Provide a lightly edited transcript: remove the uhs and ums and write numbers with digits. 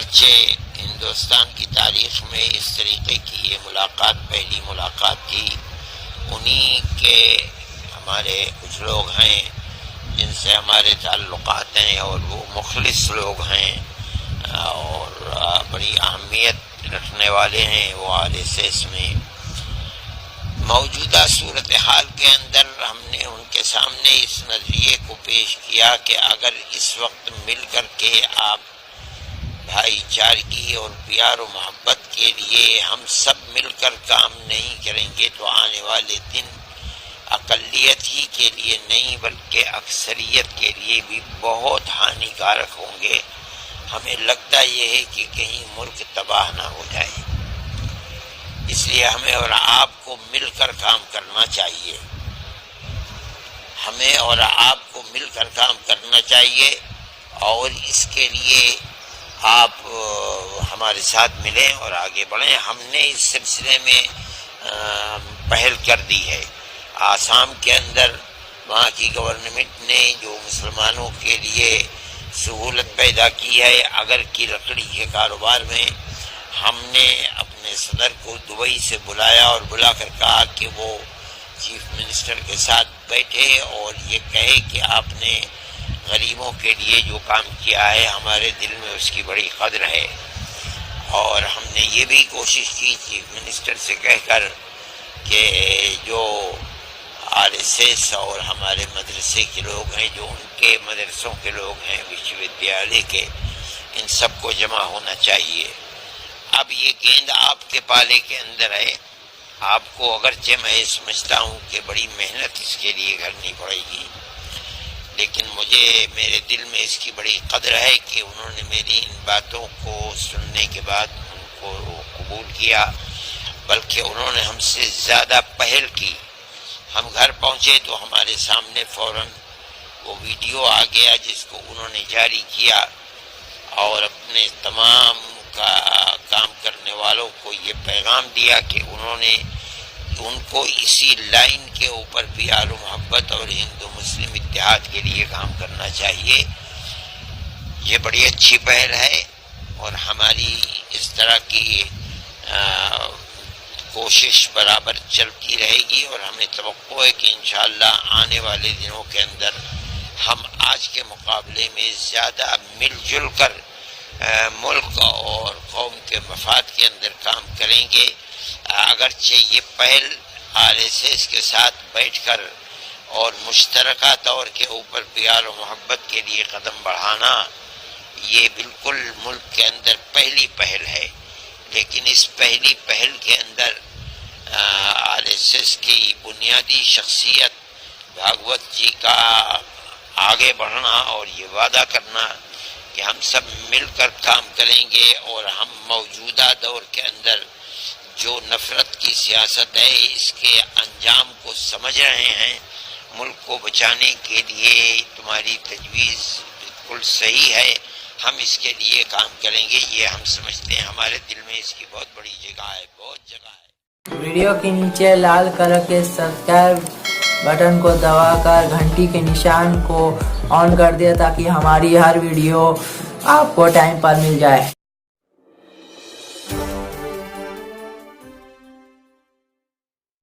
اگرچہ ہندوستان کی تاریخ میں اس طریقے کی یہ ملاقات پہلی ملاقات تھی، انہی کے ہمارے کچھ لوگ ہیں جن سے ہمارے تعلقات ہیں اور وہ مخلص لوگ ہیں اور بڑی اہمیت رکھنے والے ہیں وہ RSS میں۔ موجودہ صورتحال کے اندر ہم نے ان کے سامنے اس نظریے کو پیش کیا کہ اگر اس وقت مل کر کے آپ بھائی چارگی اور پیار و محبت کے لیے ہم سب مل کر کام نہیں کریں گے تو آنے والے دن اقلیت ہی کے لیے نہیں بلکہ اکثریت کے لیے بھی بہت ہانیکارک ہوں گے۔ ہمیں لگتا یہ ہے کہ کہیں ملک تباہ نہ ہو جائے، اس لیے ہمیں اور آپ کو مل کر کام کرنا چاہیے، ہمیں اور آپ کو مل کر کام کرنا چاہیے اور اس کے لیے آپ ہمارے ساتھ ملیں اور آگے بڑھیں۔ ہم نے اس سلسلے میں پہل کر دی ہے۔ آسام کے اندر وہاں کی گورنمنٹ نے جو مسلمانوں کے لیے سہولت پیدا کی ہے، اگر کی لکڑی کے کاروبار میں، ہم نے اپنے صدر کو دبئی سے بلایا اور بلا کر کہا کہ وہ چیف منسٹر کے ساتھ بیٹھے اور یہ کہے کہ آپ نے غریبوں کے لیے جو کام کیا ہے ہمارے دل میں اس کی بڑی قدر ہے۔ اور ہم نے یہ بھی کوشش کی چیف منسٹر سے کہہ کر کہ جو RSS اور ہمارے مدرسے کے لوگ ہیں، جو ان کے مدرسوں کے لوگ ہیں وشو ودیالیہ کے، ان سب کو جمع ہونا چاہیے۔ اب یہ گیند آپ کے پالے کے اندر ہے، آپ کو اگرچہ میں سمجھتا ہوں کہ بڑی محنت اس کے لیے کرنی پڑے گی، لیکن مجھے میرے دل میں اس کی بڑی قدر ہے کہ انہوں نے میری ان باتوں کو سننے کے بعد ان کو قبول کیا، بلکہ انہوں نے ہم سے زیادہ پہل کی۔ ہم گھر پہنچے تو ہمارے سامنے فوراً وہ ویڈیو آ گیا جس کو انہوں نے جاری کیا اور اپنے تمام کام کرنے والوں کو یہ پیغام دیا کہ انہوں نے ان کو اسی لائن کے اوپر پیار و محبت اور ہندو مسلم اتحاد کے لیے کام کرنا چاہیے۔ یہ بڑی اچھی پہل ہے اور ہماری اس طرح کی کوشش برابر چلتی رہے گی اور ہمیں توقع ہے کہ انشاءاللہ آنے والے دنوں کے اندر ہم آج کے مقابلے میں زیادہ مل جل کر ملک اور قوم کے مفاد کے اندر کام کریں گے۔ اگرچہ یہ پہل RSS کے ساتھ بیٹھ کر اور مشترکہ طور کے اوپر پیار و محبت کے لیے قدم بڑھانا یہ بالکل ملک کے اندر پہلی پہل ہے، لیکن اس پہلی پہل کے اندر RSS کی بنیادی شخصیت بھاگوت جی کا آگے بڑھنا اور یہ وعدہ کرنا کہ ہم سب مل کر کام کریں گے اور ہم موجودہ دور کے اندر جو نفرت کی سیاست ہے اس کے انجام کو سمجھ رہے ہیں۔ ملک کو بچانے کے لیے تمہاری تجویز بالکل صحیح ہے، ہم اس کے لیے کام کریں گے، یہ ہم سمجھتے ہیں، ہمارے دل میں اس کی بہت بڑی جگہ ہے، بہت جگہ ہے۔ ویڈیو کے نیچے لال کلر کے سبسکرائب بٹن کو دبا کر گھنٹی کے نشان کو آن کر دیا تاکہ ہماری ہر ویڈیو آپ کو ٹائم پر مل جائے۔